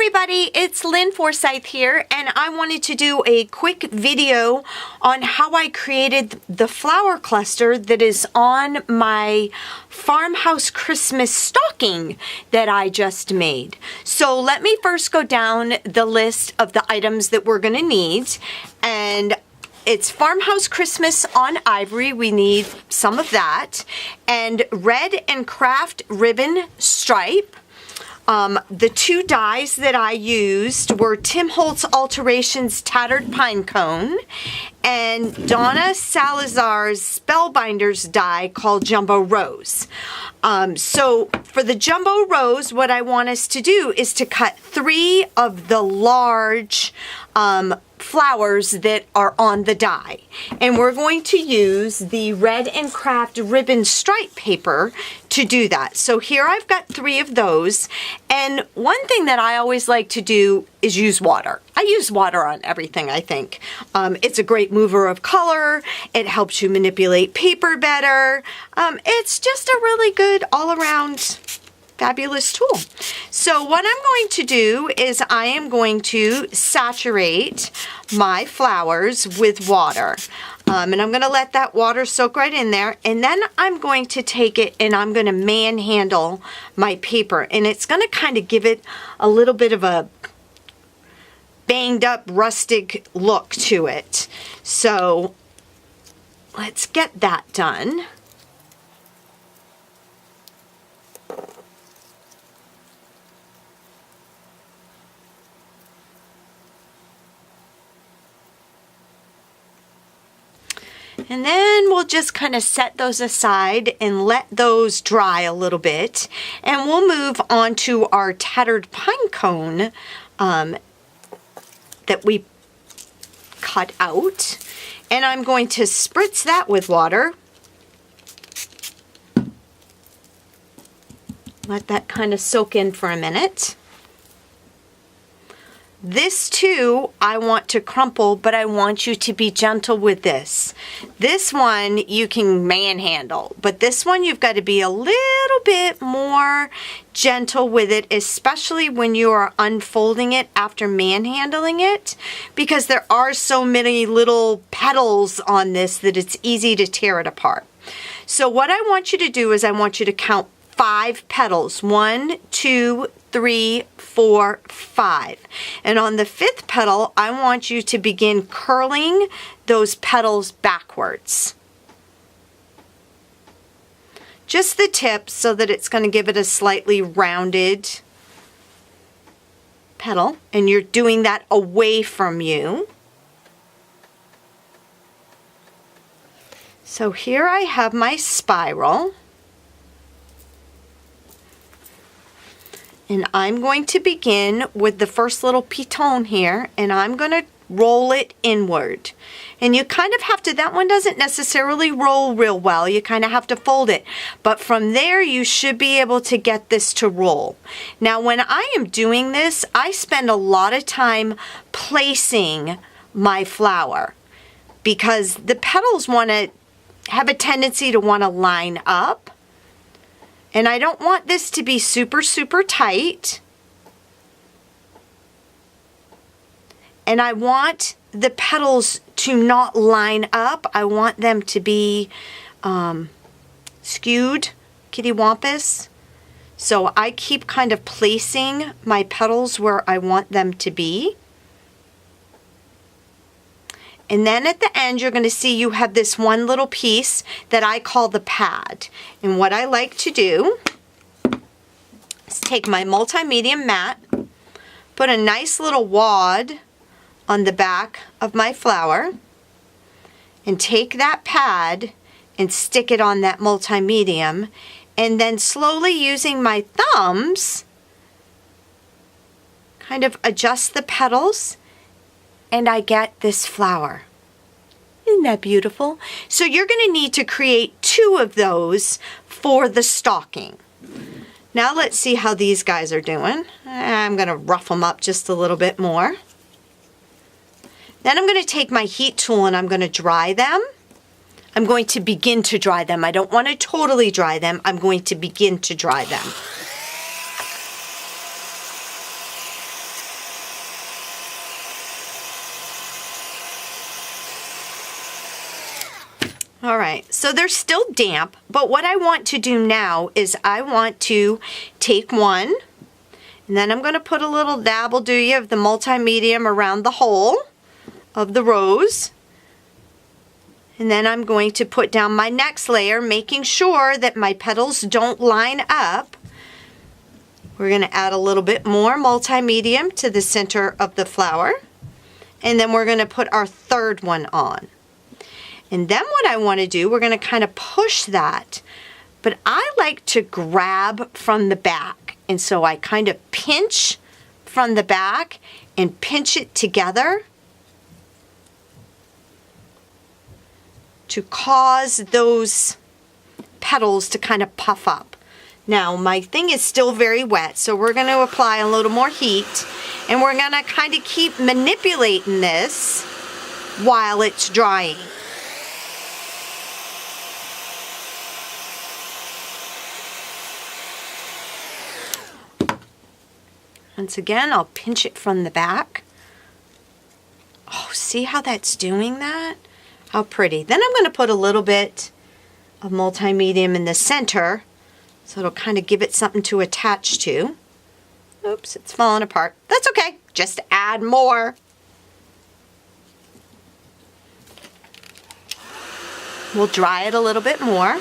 everybody, it's Lynn Forsyth here, and I wanted to do a quick video on how I created the flower cluster that is on my farmhouse Christmas stocking that I just made. So let me first go down the list of the items that we're going to need, and it's Farmhouse Christmas on Ivory. We need some of that, and Red and Craft ribbon stripe. The two dies that I used were Tim Holtz Alterations Tattered Pine Cone and Donna Salazar's Spellbinders die called Jumbo Rose. So for the Jumbo Rose, what I want us to do is to cut 3 of the large flowers that are on the die. And we're going to use the Red and Craft ribbon stripe paper to do that. So here I've got 3 of those. And one thing that I always like to do is use water. I use water on everything, I think. It's a great mover of color. It helps you manipulate paper better. It's just a really good all-around fabulous tool. So what I'm going to do is I am going to saturate my flowers with water. And I'm going to let that water soak right in there. And then I'm going to take it and I'm going to manhandle my paper. And it's going to kind of give it a little bit of a banged up, rustic look to it. So let's get that done. And then we'll just kind of set those aside and let those dry a little bit. And we'll move on to our tattered pine cone that we cut out. And I'm going to spritz that with water. Let that kind of soak in for a minute. This too, I want to crumple, but I want you to be gentle with this. This one you can manhandle, but this one you've got to be a little bit more gentle with it, especially when you are unfolding it after manhandling it, because there are so many little petals on this that it's easy to tear it apart. So what I want you to do is I want you to count 5 petals. 1, 2, 3, 4, 5. And on the 5th petal, I want you to begin curling those petals backwards. Just the tip so that it's going to give it a slightly rounded petal. And you're doing that away from you. So here I have my spiral. And I'm going to begin with the first little piton here, and I'm going to roll it inward. And you kind of have to, that one doesn't necessarily roll real well. You kind of have to fold it. But from there, you should be able to get this to roll. Now, when I am doing this, I spend a lot of time placing my flower because the petals want to have a tendency to want to line up. And I don't want this to be super, super tight. And I want the petals to not line up. I want them to be skewed, kitty wampus. So I keep kind of placing my petals where I want them to be. And then at the end, you're going to see you have this one little piece that I call the pad. And what I like to do is take my multi-medium mat, put a nice little wad on the back of my flower, and take that pad and stick it on that multi-medium. And then slowly using my thumbs, kind of adjust the petals, and I get this flower. Isn't that beautiful? So you're going to need to create 2 of those for the stocking. Now let's see how these guys are doing. I'm going to rough them up just a little bit more. Then I'm going to take my heat tool and I'm going to dry them. I'm going to begin to dry them. I don't want to totally dry them. I'm going to begin to dry them. All right, so they're still damp, but what I want to do now is I want to take one, and then I'm going to put a little dabble, do you, of the multi-medium around the hole of the rose. And then I'm going to put down my next layer, making sure that my petals don't line up. We're going to add a little bit more multi-medium to the center of the flower. And then we're going to put our third one on. And then what I want to do, we're going to kind of push that. But I like to grab from the back. And so I kind of pinch from the back and pinch it together to cause those petals to kind of puff up. Now my thing is still very wet, so we're going to apply a little more heat, and we're going to kind of keep manipulating this while it's drying. Once again, I'll pinch it from the back. Oh, see how that's doing that? How pretty. Then I'm going to put a little bit of multi-medium in the center, so it'll kind of give it something to attach to. Oops, it's falling apart. That's okay. Just add more. We'll dry it a little bit more.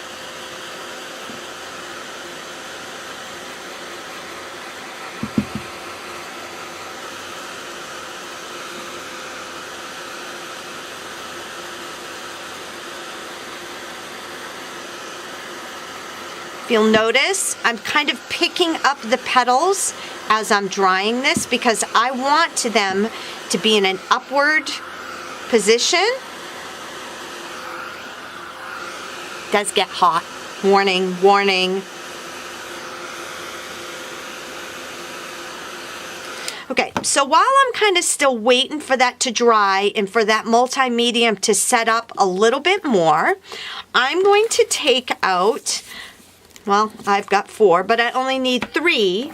If you'll notice, I'm kind of picking up the petals as I'm drying this because I want them to be in an upward position. It does get hot. Warning, warning. Okay, so while I'm kind of still waiting for that to dry and for that multi-medium to set up a little bit more, I'm going to take out, well, I've got 4, but I only need 3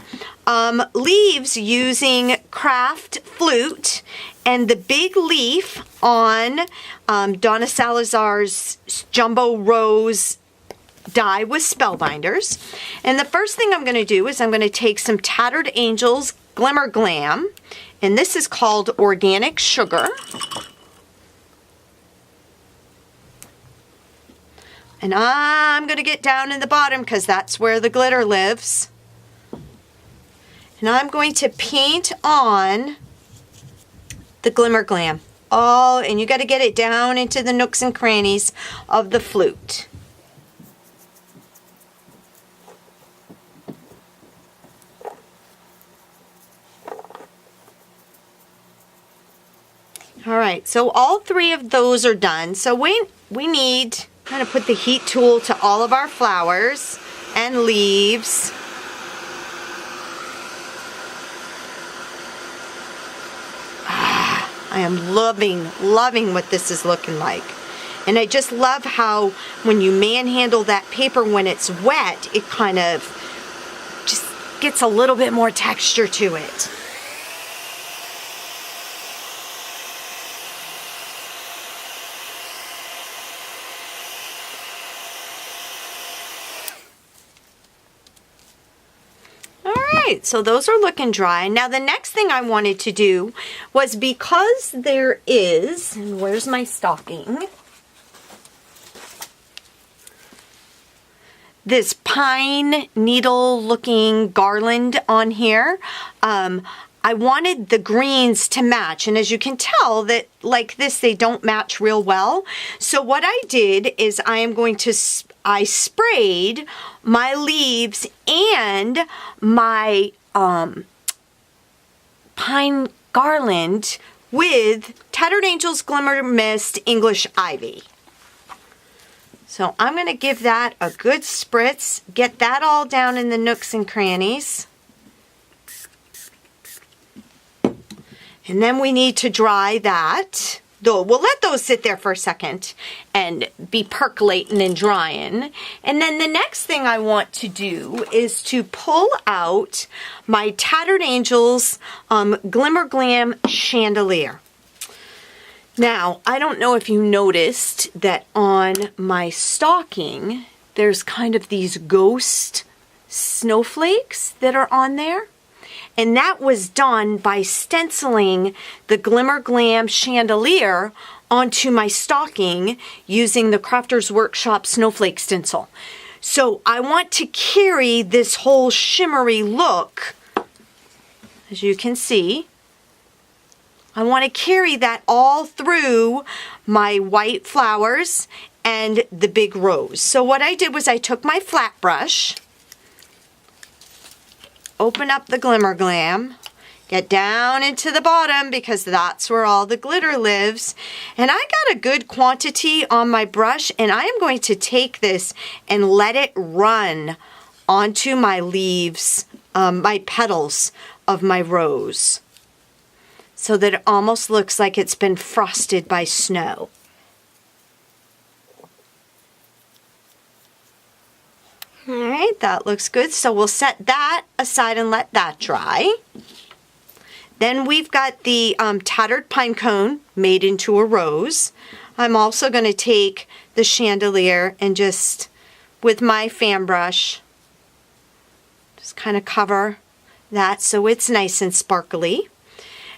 leaves using Craft Flute and the big leaf on Donna Salazar's Jumbo Rose die with Spellbinders. And the first thing I'm going to do is I'm going to take some Tattered Angels Glimmer Glam, and this is called Organic Sugar. And I'm going to get down in the bottom because that's where the glitter lives. And I'm going to paint on the Glimmer Glam. Oh, and you got to get it down into the nooks and crannies of the flute. All right, so all 3 of those are done. So we need... I'm going to put the heat tool to all of our flowers and leaves. I am loving what this is looking like. And I just love how when you manhandle that paper when it's wet, it kind of just gets a little bit more texture to it. So those are looking dry. Now the next thing I wanted to do was, because there is, and where's my stocking? This pine needle looking garland on here. I wanted the greens to match, and as you can tell that like this they don't match real well. So what I did is I sprayed my leaves and my pine garland with Tattered Angels Glimmer Mist English Ivy. So I'm going to give that a good spritz, get that all down in the nooks and crannies. And then we need to dry that. We'll let those sit there for a second and be percolating and drying. And then the next thing I want to do is to pull out my Tattered Angels Glimmer Glam Chandelier. Now, I don't know if you noticed that on my stocking, there's kind of these ghost snowflakes that are on there. And that was done by stenciling the Glimmer Glam chandelier onto my stocking using the Crafters Workshop snowflake stencil. So I want to carry this whole shimmery look, as you can see. I want to carry that all through my white flowers and the big rose. So what I did was I took my flat brush, open up the Glimmer Glam, get down into the bottom because that's where all the glitter lives. And I got a good quantity on my brush, and I am going to take this and let it run onto my leaves, my petals of my rose, so that it almost looks like it's been frosted by snow. All right, that looks good. So we'll set that aside and let that dry. Then we've got the tattered pine cone made into a rose. I'm also going to take the chandelier and just, with my fan brush, just kind of cover that so it's nice and sparkly.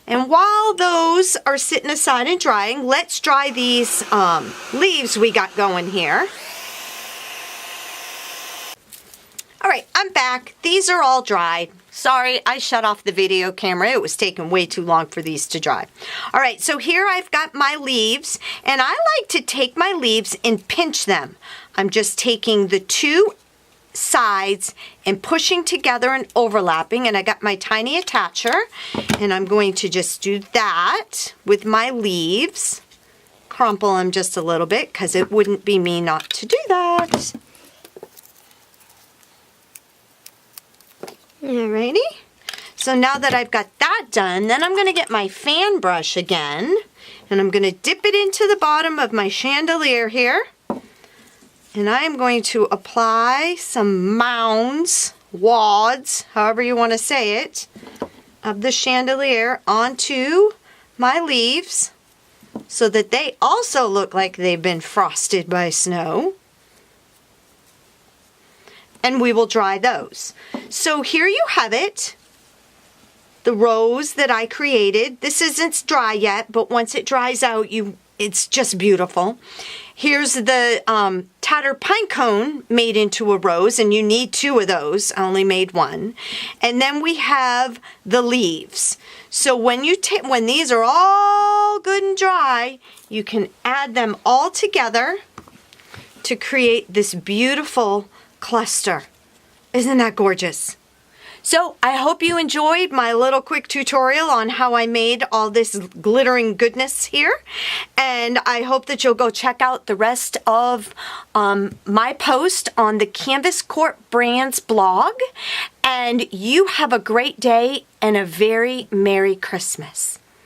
And while those are sitting aside and drying, let's dry these leaves we got going here. All right, I'm back. These are all dried. Sorry, I shut off the video camera. It was taking way too long for these to dry. All right, so here I've got my leaves, and I like to take my leaves and pinch them. I'm just taking the two sides and pushing together and overlapping, and I got my tiny attacher, and I'm going to just do that with my leaves. Crumple them just a little bit because it wouldn't be me not to do that. Alrighty, so now that I've got that done, then I'm going to get my fan brush again, and I'm going to dip it into the bottom of my chandelier here, and I am going to apply some mounds, wads, however you want to say it, of the chandelier onto my leaves so that they also look like they've been frosted by snow. And we will dry those. So here you have it, the rose that I created. This isn't dry yet, but once it dries out, it's just beautiful. Here's the tattered pine cone made into a rose, and you need two of those. I only made one. And then we have the leaves. So when these are all good and dry, you can add them all together to create this beautiful cluster. Isn't that gorgeous? So I hope you enjoyed my little quick tutorial on how I made all this glittering goodness here, and I hope that you'll go check out the rest of my post on the Canvas Corp Brands blog, and you have a great day and a very Merry Christmas.